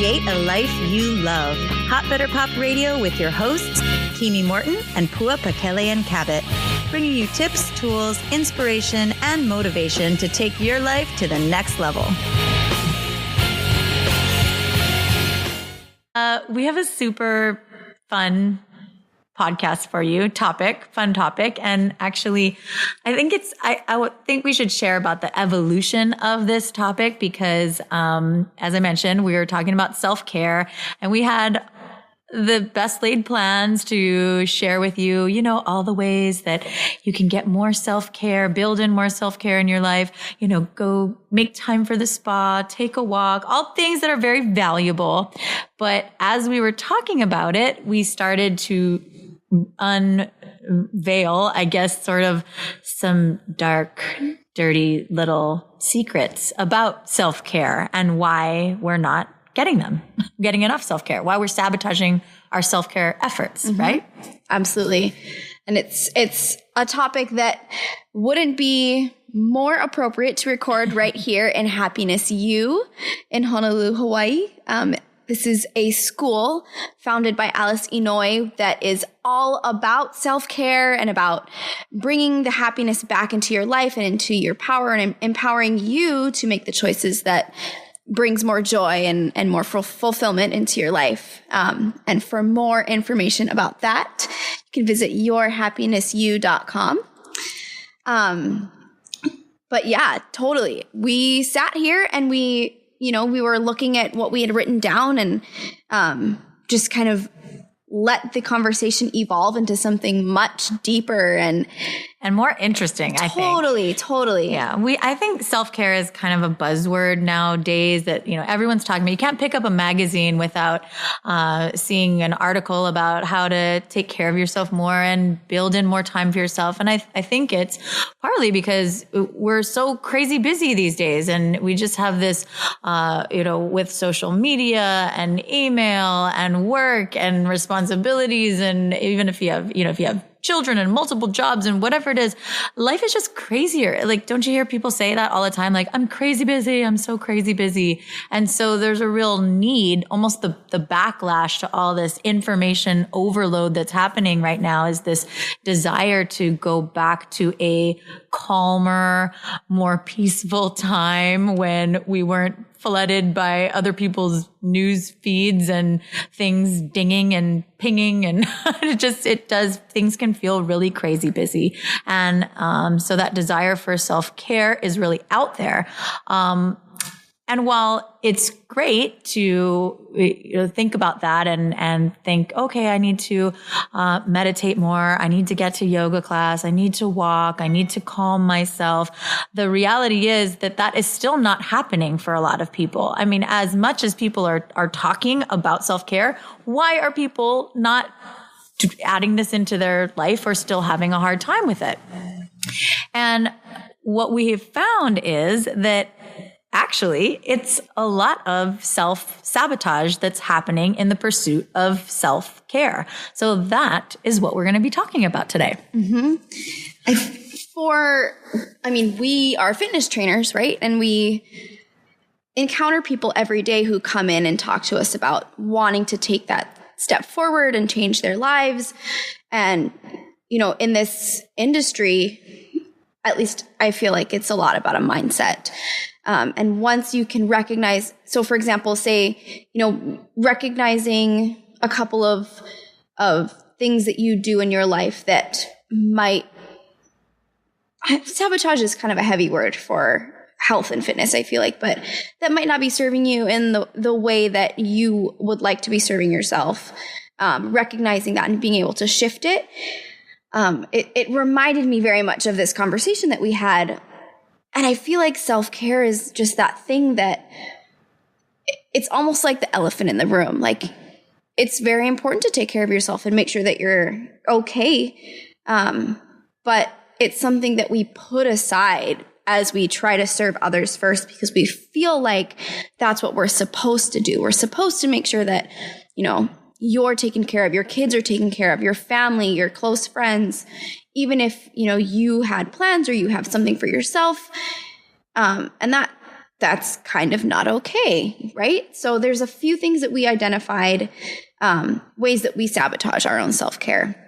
Create a life you love. Hot Better Pop Radio with your hosts, Kimi Morton and Pua Pakelean Cabot, bringing you tips, tools, inspiration, and motivation to take your life to the next level. We have a super fun podcast for you, fun topic. And actually, I think we should share about the evolution of this topic because, as I mentioned, we were talking about self-care and we had the best laid plans to share with you, all the ways that you can get more self-care, build in more self-care in your life, go make time for the spa, take a walk, all things that are very valuable. But as we were talking about it, we started to unveil, I guess, sort of some dark, dirty little secrets about self-care and why we're not getting enough self-care, why we're sabotaging our self-care efforts, right? Absolutely. And it's a topic that wouldn't be more appropriate to record right here in Happiness U in Honolulu, Hawaii. This is a school founded by Alice Inouye that is all about self-care and about bringing the happiness back into your life and into your power and empowering you to make the choices that brings more joy and more fulfillment into your life. And for more information about that, you can visit yourhappinessu.com. But yeah, totally. We sat here and we were looking at what we had written down and just kind of let the conversation evolve into something much deeper and more interesting, I think. Totally. Yeah. I think self-care is kind of a buzzword nowadays that, everyone's talking about. You can't pick up a magazine without seeing an article about how to take care of yourself more and build in more time for yourself. And I think it's partly because we're so crazy busy these days and we just have this, with social media and email and work and responsibilities. And even if you have children and multiple jobs and whatever it is, life is just crazier. Like, don't you hear people say that all the time? Like, I'm crazy busy. I'm so crazy busy. And so there's a real need, almost the backlash to all this information overload that's happening right now is this desire to go back to a calmer, more peaceful time when we weren't flooded by other people's news feeds and things dinging and pinging. And things can feel really crazy busy. And so that desire for self-care is really out there. And while it's great to think about that and think, okay, I need to meditate more. I need to get to yoga class. I need to walk. I need to calm myself. The reality is that is still not happening for a lot of people. I mean, as much as people are talking about self-care, why are people not adding this into their life or still having a hard time with it? And what we have found is that actually, it's a lot of self-sabotage that's happening in the pursuit of self-care. So that is what we're going to be talking about today. We are fitness trainers, right? And we encounter people every day who come in and talk to us about wanting to take that step forward and change their lives. And, in this industry, at least I feel like it's a lot about a mindset. And once you can recognize, so for example, say, recognizing a couple of things that you do in your life that sabotage is kind of a heavy word for health and fitness, I feel like, but that might not be serving you in the way that you would like to be serving yourself. Recognizing that and being able to shift it. It reminded me very much of this conversation that we had. And I feel like self-care is just that thing that it's almost like the elephant in the room. Like, it's very important to take care of yourself and make sure that you're okay. But it's something that we put aside as we try to serve others first because we feel like that's what we're supposed to do. We're supposed to make sure that, you're taken care of, your kids are taken care of, your family, your close friends, even if, you had plans or you have something for yourself. And that that's kind of not okay, right? So there's a few things that we identified, ways that we sabotage our own self-care.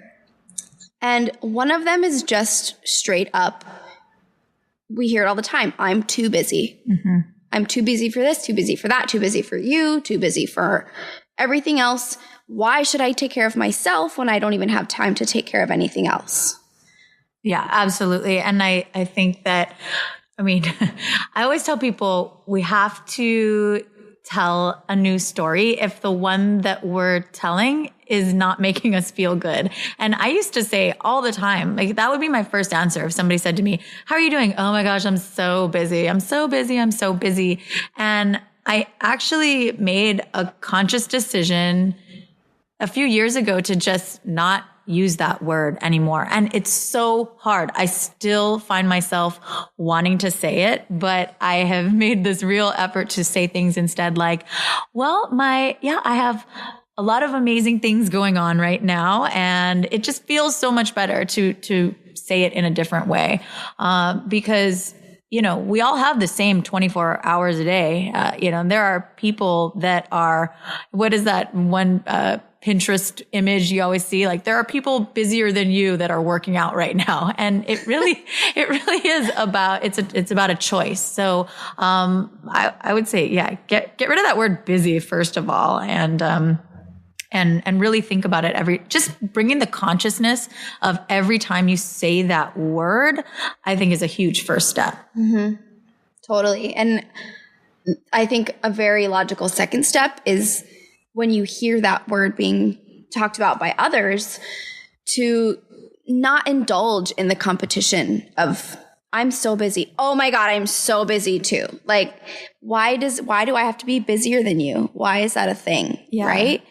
And one of them is just straight up, we hear it all the time, I'm too busy. Mm-hmm. I'm too busy for this, too busy for that, too busy for you, too busy for everything else. Why should I take care of myself when I don't even have time to take care of anything else? Yeah, absolutely. And I think that, I mean, I always tell people we have to tell a new story if the one that we're telling is not making us feel good. And I used to say all the time, like that would be my first answer. If somebody said to me, how are you doing? Oh my gosh, I'm so busy. I'm so busy. I'm so busy. And I actually made a conscious decision a few years ago to just not use that word anymore. And it's so hard. I still find myself wanting to say it, but I have made this real effort to say things instead like, well, I have a lot of amazing things going on right now. And it just feels so much better to say it in a different way. Because we all have the same 24 hours a day. And there are people that are, what is that one, Pinterest image you always see? Like there are people busier than you that are working out right now. And it really is about, it's about a choice. So, I would say, get rid of that word busy, first of all. And really think about it just bringing the consciousness of every time you say that word, I think is a huge first step. Mm-hmm. Totally. And I think a very logical second step is when you hear that word being talked about by others, to not indulge in the competition of, I'm so busy. Oh my God, I'm so busy too. Like, why do I have to be busier than you? Why is that a thing? Yeah. Right?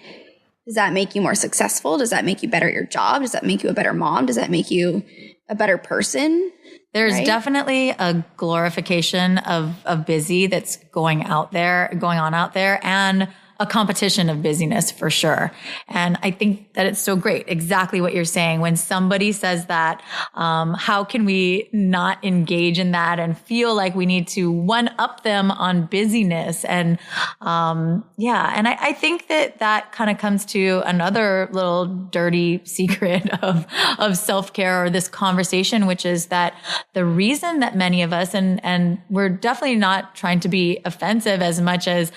Does that make you more successful? Does that make you better at your job? Does that make you a better mom? Does that make you a better person? There's definitely a glorification of busy that's going on out there, and a competition of busyness for sure. And I think that it's so great. Exactly what you're saying. When somebody says that, how can we not engage in that and feel like we need to one up them on busyness? And, and I think that kind of comes to another little dirty secret of self-care, or this conversation, which is that the reason that many of us, and we're definitely not trying to be offensive as much as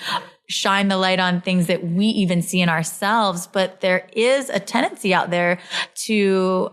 shine the light on things that we even see in ourselves, but there is a tendency out there to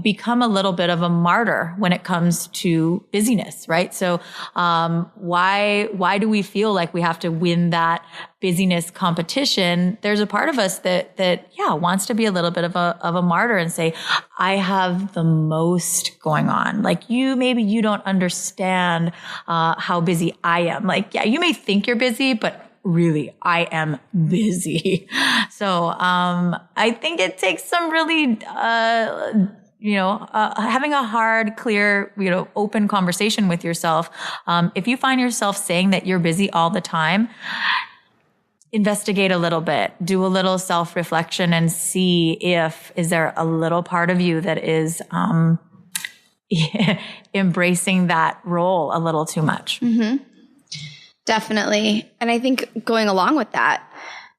become a little bit of a martyr when it comes to busyness, right? So, why do we feel like we have to win that busyness competition? There's a part of us that wants to be a little bit of a martyr and say, I have the most going on. Like maybe you don't understand, how busy I am. Like, you may think you're busy, but really, I am busy. So, I think it takes some really, having a hard, clear, open conversation with yourself. If you find yourself saying that you're busy all the time, investigate a little bit, do a little self-reflection and see is there a little part of you that is, embracing that role a little too much. Mm-hmm. Definitely. And I think going along with that,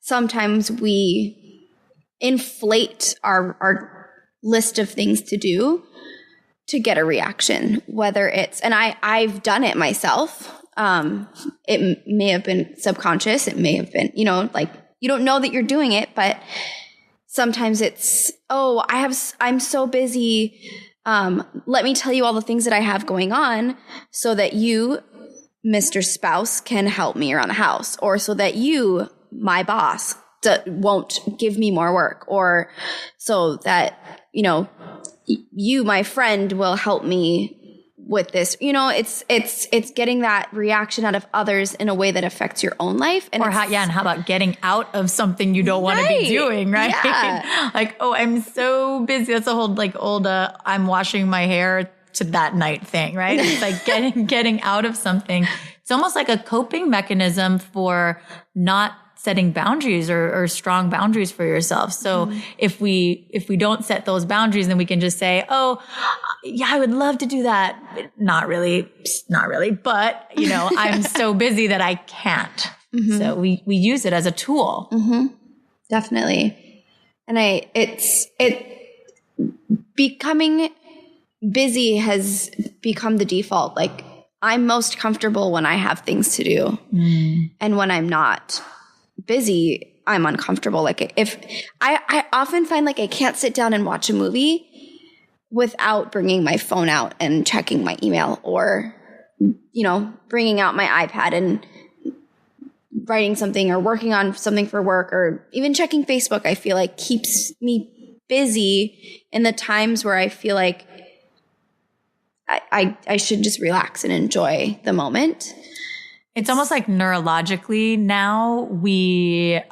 sometimes we inflate our list of things to do to get a reaction, whether it's, and I've done it myself. It may have been subconscious. It may have been, like you don't know that you're doing it, but sometimes it's, I'm so busy. Let me tell you all the things that I have going on so that you, Mr. Spouse, can help me around the house, or so that you, my boss, won't give me more work, or so that, you, my friend, will help me with this. It's getting that reaction out of others in a way that affects your own life. And how about getting out of something you don't want to be doing, right? Yeah. Like, I'm so busy. That's a whole old, I'm washing my hair to that night thing, right? It's like getting out of something. It's almost like a coping mechanism for not setting boundaries or strong boundaries for yourself. So if we don't set those boundaries, then we can just say, oh, yeah, I would love to do that. Not really, but I'm so busy that I can't. So we use it as a tool. Definitely. And becoming busy has become the default. Like, I'm most comfortable when I have things to do. And when I'm not busy, I'm uncomfortable. Like, if I often find like I can't sit down and watch a movie without bringing my phone out and checking my email, or, bringing out my iPad and writing something or working on something for work, or even checking Facebook. I feel like keeps me busy in the times where I feel like I should just relax and enjoy the moment. It's almost like neurologically now we're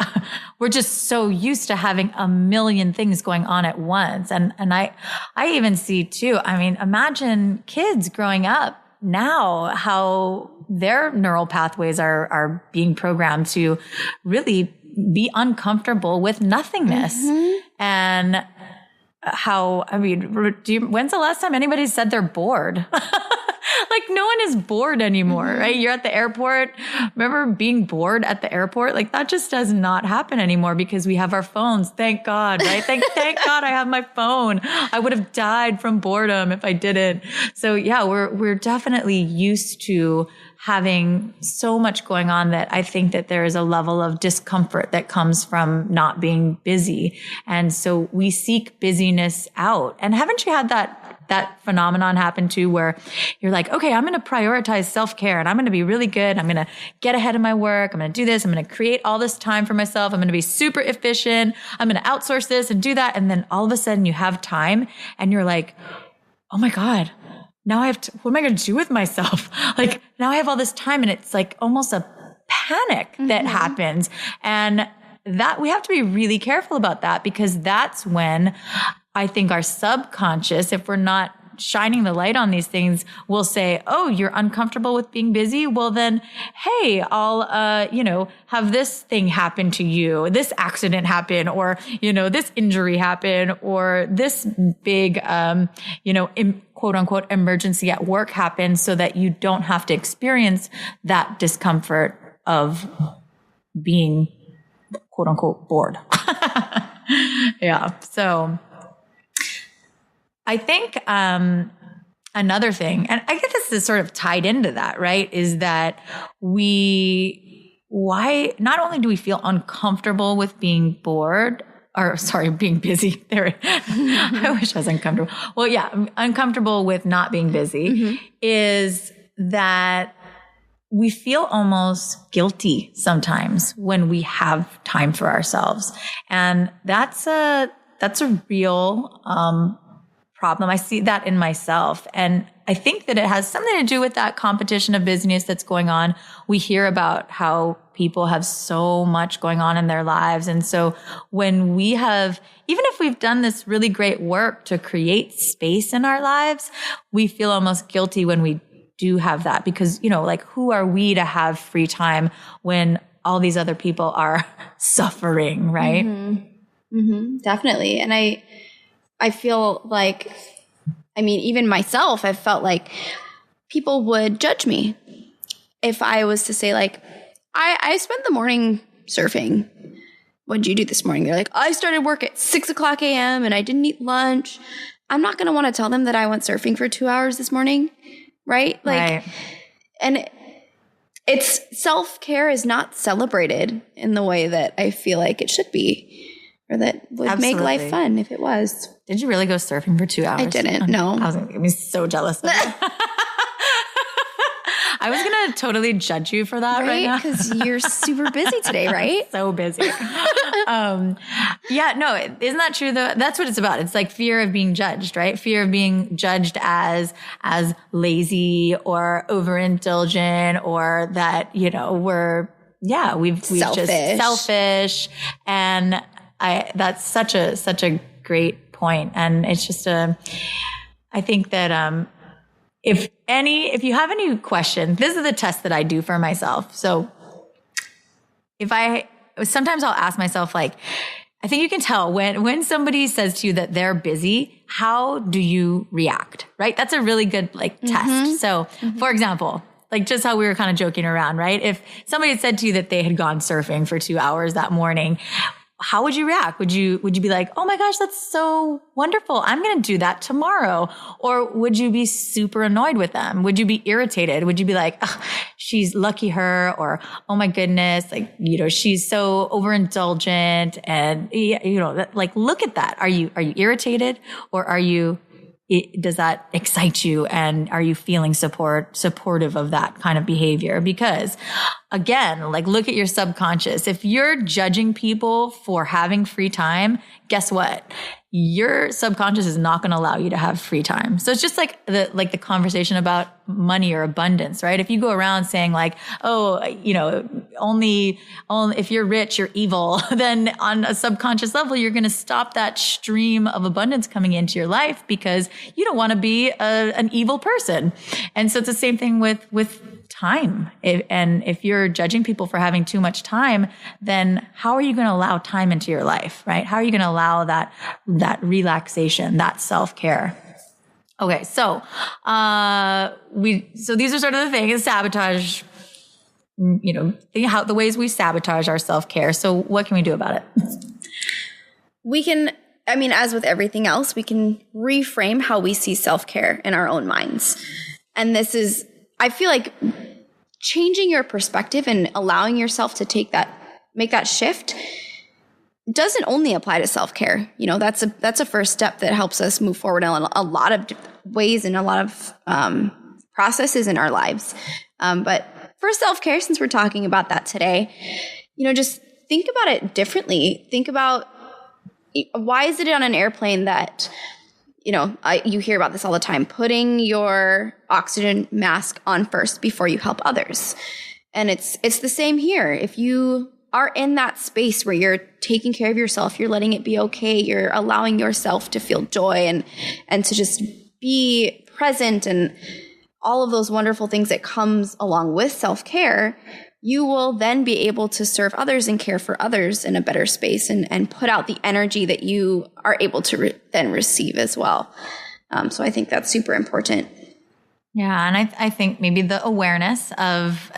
just so used to having a million things going on at once. And I even see too, I mean, imagine kids growing up now, how their neural pathways are being programmed to really be uncomfortable with nothingness. And when's the last time anybody said they're bored? Like, no one is bored anymore, right? You're at the airport. Remember being bored at the airport? Like, that just does not happen anymore because we have our phones. Thank God, right? Thank God I have my phone. I would have died from boredom if I didn't. So yeah, we're definitely used to having so much going on that I think that there is a level of discomfort that comes from not being busy. And so we seek busyness out. And haven't you had that phenomenon happen too, where you're like, okay, I'm going to prioritize self-care and I'm going to be really good. I'm going to get ahead of my work. I'm going to do this. I'm going to create all this time for myself. I'm going to be super efficient. I'm going to outsource this and do that. And then all of a sudden you have time and you're like, oh my God, now I have to, what am I going to do with myself? Like, now I have all this time, and it's like almost a panic that happens. And that we have to be really careful about that, because that's when I think our subconscious, if we're not shining the light on these things, will say, oh, you're uncomfortable with being busy? Well, then, hey, I'll, have this thing happen to you, this accident happen, or, this injury happen, or this big, quote unquote emergency at work happen, so that you don't have to experience that discomfort of being quote unquote bored. Yeah. So I think another thing, and I guess this is sort of tied into that, right, is that not only do we feel uncomfortable with being bored, being busy. I wish I was uncomfortable. Well, yeah, uncomfortable with not being busy, is that we feel almost guilty sometimes when we have time for ourselves. And that's a real problem. I see that in myself. And I think that it has something to do with that competition of busyness that's going on. We hear about how people have so much going on in their lives. And so when we have, even if we've done this really great work to create space in our lives, we feel almost guilty when we do have that, because, like, who are we to have free time when all these other people are suffering, right? Definitely. And I feel like, even myself, I've felt like people would judge me if I was to say, like, I spent the morning surfing. What did you do this morning? They're like, I started work at 6:00 a.m. and I didn't eat lunch. I'm not going to want to tell them that I went surfing for 2 hours this morning. Right? Like, and it's self-care is not celebrated in the way that I feel like it should be, or that would make life fun if it was. Did you really go surfing for 2 hours? I didn't. No. I was going to be so jealous of you. I was going to totally judge you for that right now. Because you're super busy today, right? So busy. Yeah, no, isn't that true though? That's what it's about. It's like fear of being judged, right? Fear of being judged as lazy or overindulgent, or that, we've just selfish. And that's such a great point. And it's just I think that, if you have any questions, this is the test that I do for myself. So if I sometimes I'll ask myself, like, I think you can tell when somebody says to you that they're busy, how do you react? Right? That's a really good test. So for example, like just how we were kind of joking around, right? If somebody had said to you that they had gone surfing for 2 hours that morning, how would you react? Would you be like, oh my gosh, that's so wonderful, I'm going to do that tomorrow? Or would you be super annoyed with them? Would you be irritated? Would you be like, oh, she's lucky her, or, oh my goodness, like, she's so overindulgent, and, like, look at that. Are you irritated, or does that excite you? And are you feeling supportive of that kind of behavior? Because again, like, look at your subconscious. If you're judging people for having free time, guess what? Your subconscious is not going to allow you to have free time. So it's just like the conversation about money or abundance, right? If you go around saying like, oh, only if you're rich, you're evil, then on a subconscious level, you're going to stop that stream of abundance coming into your life because you don't want to be an evil person. And so it's the same thing with time. If you're judging people for having too much time, then how are you going to allow time into your life, right? How are you going to allow that relaxation, that self-care? Okay. So, so these are sort of the things, sabotage, the ways we sabotage our self-care. So what can we do about it? We can, as with everything else, we can reframe how we see self-care in our own minds. And this is, I feel like, changing your perspective and allowing yourself to make that shift doesn't only apply to self-care. That's a first step that helps us move forward in a lot of ways and a lot of processes in our lives. But for self-care, since we're talking about that today, just think about it differently. Think about, why is it on an airplane that you hear about this all the time, putting your oxygen mask on first before you help others. And it's the same here. If you are in that space where you're taking care of yourself, you're letting it be okay, you're allowing yourself to feel joy and to just be present and all of those wonderful things that comes along with self-care, you will then be able to serve others and care for others in a better space and put out the energy that you are able to then receive as well. So I think that's super important. Yeah. And I think maybe the awareness of,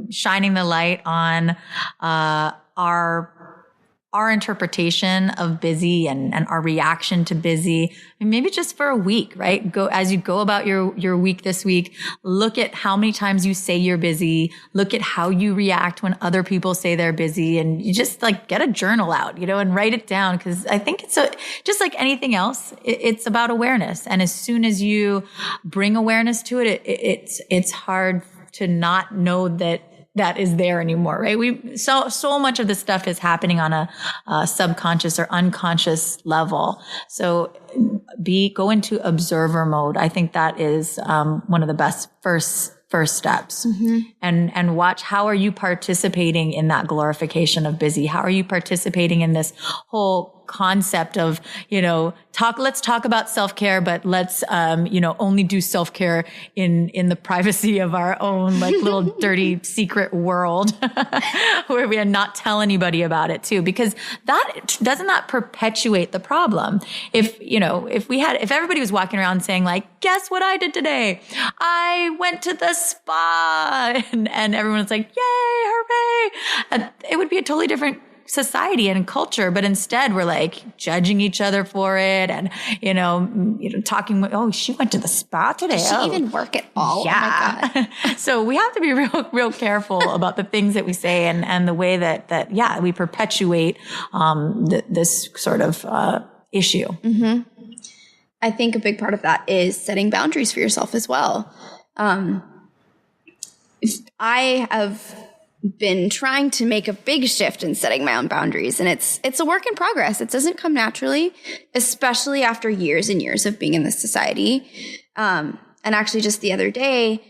shining the light on our interpretation of busy and our reaction to busy, and maybe just for a week, right? As you go about your week this week, look at how many times you say you're busy, look at how you react when other people say they're busy, and you just like get a journal out, and write it down. Cause I think it's just like anything else, it's about awareness. And as soon as you bring awareness to it, it's hard to not know that is there anymore, right? So much of this stuff is happening on a subconscious or unconscious level. So go into observer mode. I think that is one of the best first steps. Mm-hmm. And watch, how are you participating in that glorification of busy? How are you participating in this whole concept of, let's talk about self-care, but let's, only do self-care in the privacy of our own, like, little dirty secret world where we not tell anybody about it too, because doesn't that perpetuate the problem? If everybody was walking around saying like, guess what I did today? I went to the spa, and everyone's like, yay, hooray. It would be a totally different society and culture, but instead we're like judging each other for it, and talking. Oh, she went to the spa today. Does she even work at all? Yeah. Oh my God. So we have to be real careful about the things that we say and the way that we perpetuate this sort of issue. Mm-hmm. I think a big part of that is setting boundaries for yourself as well. I have been trying to make a big shift in setting my own boundaries, and it's a work in progress. It doesn't come naturally, especially after years and years of being in this society. And actually just the other day,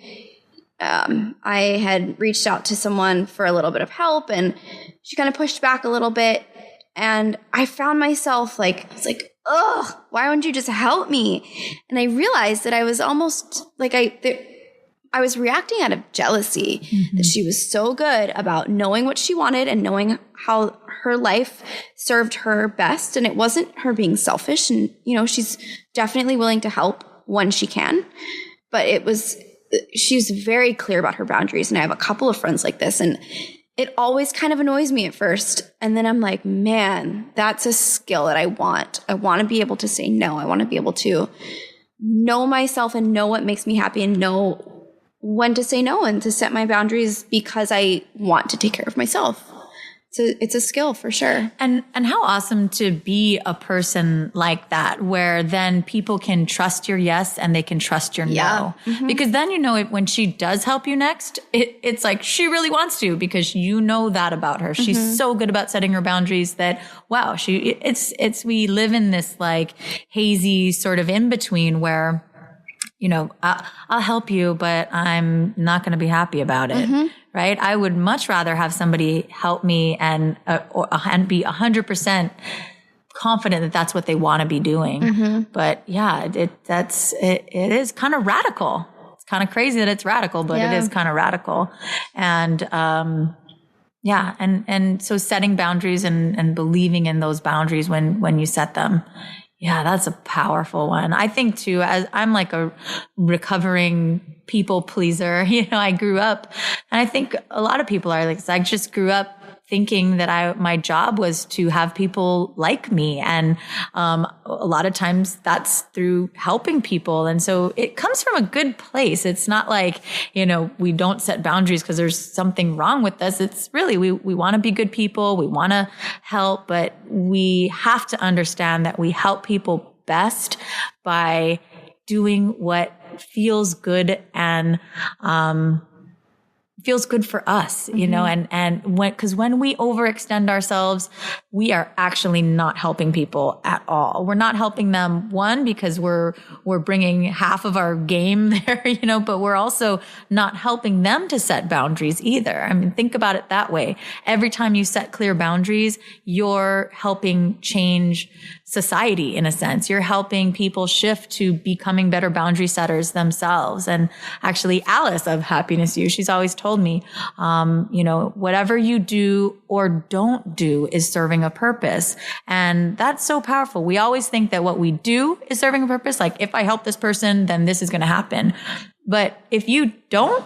I had reached out to someone for a little bit of help, and she kind of pushed back a little bit, and I found myself I was like, ugh, why wouldn't you just help me? And I realized that I was almost like I was reacting out of jealousy that she was so good about knowing what she wanted and knowing how her life served her best. And it wasn't her being selfish. And, you know, she's definitely willing to help when she can. But she's very clear about her boundaries. And I have a couple of friends like this. And it always kind of annoys me at first. And then I'm like, man, that's a skill that I want. I want to be able to say no. I want to be able to know myself and know what makes me happy and know when to say no and to set my boundaries because I want to take care of myself. So it's a skill for sure. And how awesome to be a person like that, where then people can trust your yes and they can trust your no. Because then you know when she does help you next, it's like she really wants to, because you know that about her. She's so good about setting her boundaries that, wow, we live in this like hazy sort of in between where, you know, I'll help you, but I'm not going to be happy about it. Right? I would much rather have somebody help me and be 100% confident that that's what they want to be doing. But yeah, it is kind of radical. It's kind of crazy that it's radical, but it is kind of radical. And, and so setting boundaries and believing in those boundaries when you set them. Yeah, that's a powerful one. I think too, as I'm like a recovering people pleaser, you know, I grew up, and I think a lot of people are like this. I just grew up thinking that my job was to have people like me. And a lot of times that's through helping people. And so it comes from a good place. It's not like, you know, we don't set boundaries because there's something wrong with us. It's really, we want to be good people. We want to help, but we have to understand that we help people best by doing what feels good and, feels good for us, you know, and when we overextend ourselves, we are actually not helping people at all. We're not helping them, one, because we're bringing half of our game there, you know, but we're also not helping them to set boundaries either. I mean, think about it that way. Every time you set clear boundaries, you're helping change society in a sense. You're helping people shift to becoming better boundary setters themselves. And actually, Alice of Happiness U, she's always told me, you know, whatever you do or don't do is serving a purpose. And that's so powerful. We always think that what we do is serving a purpose. Like, if I help this person, then this is going to happen. But if you don't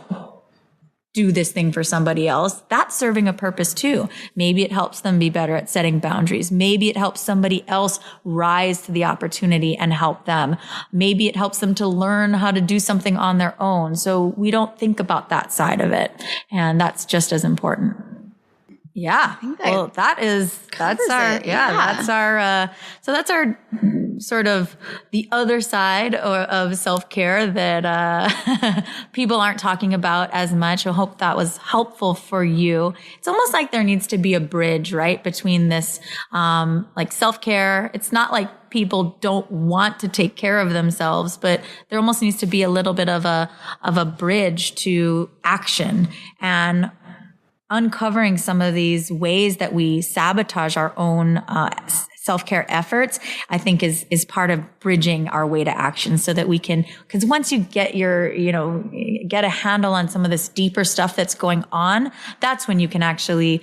do this thing for somebody else, that's serving a purpose too. Maybe it helps them be better at setting boundaries. Maybe it helps somebody else rise to the opportunity and help them. Maybe it helps them to learn how to do something on their own. So we don't think about that side of it. And that's just as important. Yeah. Well, that's our sort of the other side of self-care that people aren't talking about as much. I hope that was helpful for you. It's almost like there needs to be a bridge, right, between this like self-care. It's not like people don't want to take care of themselves, but there almost needs to be a little bit of a bridge to action and uncovering some of these ways that we sabotage our own self-care efforts, I think is part of bridging our way to action so that we can, because once you get get a handle on some of this deeper stuff that's going on, that's when you can actually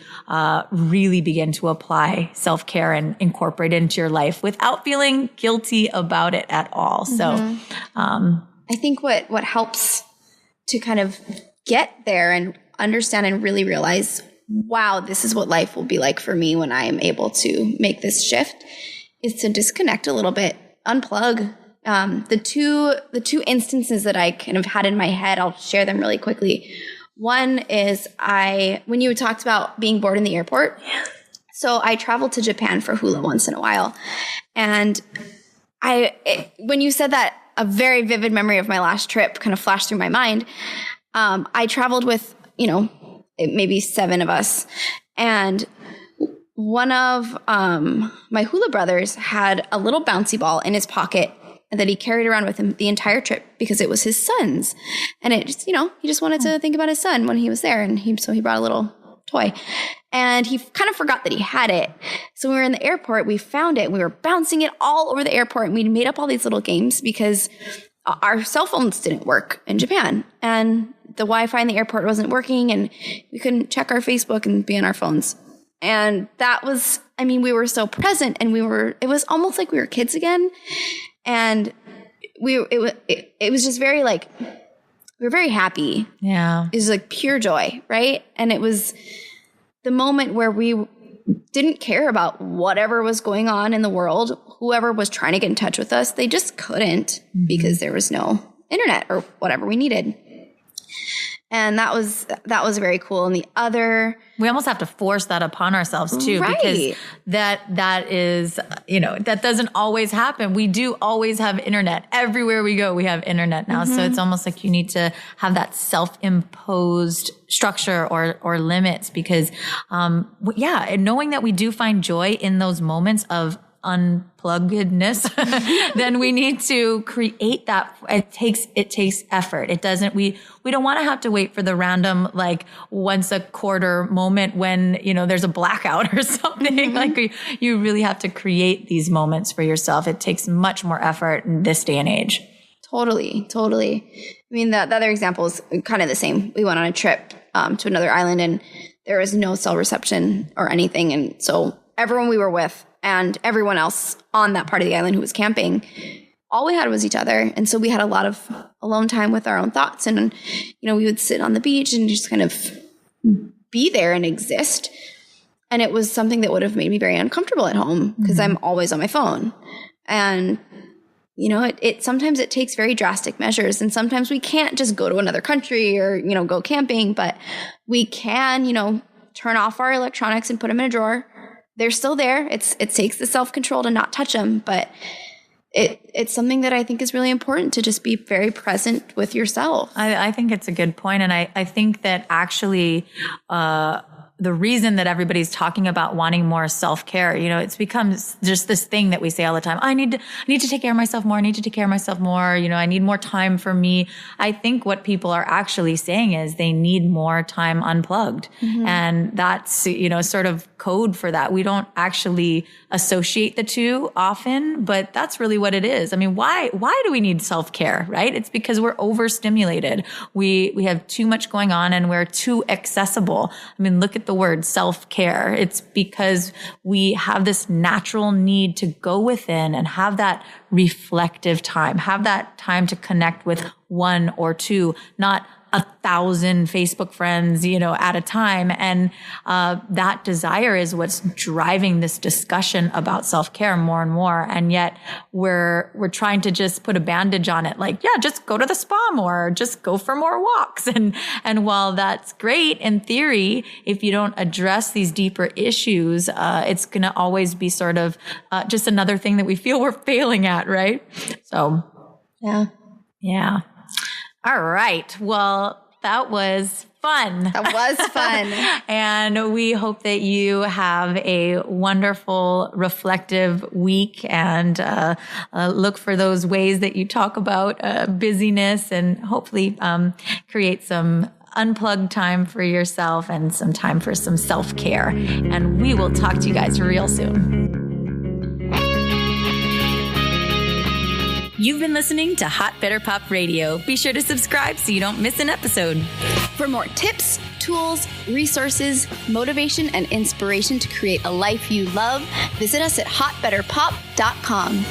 really begin to apply self-care and incorporate it into your life without feeling guilty about it at all. So I think what helps to kind of get there and understand and really realize, wow, this is what life will be like for me when I am able to make this shift, is to disconnect a little bit, unplug. The two instances that I kind of had in my head, I'll share them really quickly. One is when you talked about being bored in the airport. So I traveled to Japan for hula once in a while. And when you said that, a very vivid memory of my last trip kind of flashed through my mind. I traveled with, maybe 7 of us. And one of my hula brothers had a little bouncy ball in his pocket that he carried around with him the entire trip because it was his son's. And it just, he just wanted to think about his son when he was there. And so he brought a little toy. And he kind of forgot that he had it. So when we were in the airport, we found it. And we were bouncing it all over the airport. And we made up all these little games because our cell phones didn't work in Japan, and the Wi-Fi in the airport wasn't working, and we couldn't check our Facebook and be on our phones. And that was, I mean, we were so present, and it was almost like we were kids again. And it was just very like, we were very happy. Yeah. It was like pure joy, right? And it was the moment where we didn't care about whatever was going on in the world. Whoever was trying to get in touch with us, they just couldn't because there was no internet or whatever we needed. And that was very cool. And the other, we almost have to force that upon ourselves too, right, because that is, that doesn't always happen. We do always have internet. Everywhere we go, we have internet now. So it's almost like you need to have that self-imposed structure or limits, because, and knowing that we do find joy in those moments of unpluggedness, then we need to create that. It takes effort. It doesn't, we don't want to have to wait for the random, like once a quarter moment when, there's a blackout or something. Like you really have to create these moments for yourself. It takes much more effort in this day and age. Totally. I mean, the other example is kind of the same. We went on a trip to another island, and there was no cell reception or anything. And so everyone we were with and everyone else on that part of the island who was camping, all we had was each other. And so we had a lot of alone time with our own thoughts. And, we would sit on the beach and just kind of be there and exist. And it was something that would have made me very uncomfortable at home because I'm always on my phone. And, sometimes it takes very drastic measures. And sometimes we can't just go to another country or, go camping, but we can, turn off our electronics and put them in a drawer. They're still there. It takes the self-control to not touch them, but it's something that I think is really important, to just be very present with yourself. I think it's a good point. And I think that actually, the reason that everybody's talking about wanting more self-care, it's become just this thing that we say all the time. I need to take care of myself more. I need to take care of myself more. I need more time for me. I think what people are actually saying is they need more time unplugged. And that's, sort of code for that. We don't actually associate the two often, but that's really what it is. I mean, why do we need self-care, right? It's because we're overstimulated. We have too much going on, and we're too accessible. I mean, look at the word self-care. It's because we have this natural need to go within and have that reflective time, have that time to connect with one or two, not 1,000 Facebook friends, at a time. And that desire is what's driving this discussion about self-care more and more. And yet we're trying to just put a bandage on it. Like, just go to the spa more, just go for more walks. And while that's great in theory, if you don't address these deeper issues, it's going to always be sort of just another thing that we feel we're failing at, right? So, yeah. All right. Well, that was fun. And we hope that you have a wonderful, reflective week, and look for those ways that you talk about busyness, and hopefully create some unplugged time for yourself and some time for some self-care. And we will talk to you guys real soon. You've been listening to Hot Better Pop Radio. Be sure to subscribe so you don't miss an episode. For more tips, tools, resources, motivation, and inspiration to create a life you love, visit us at hotbetterpop.com.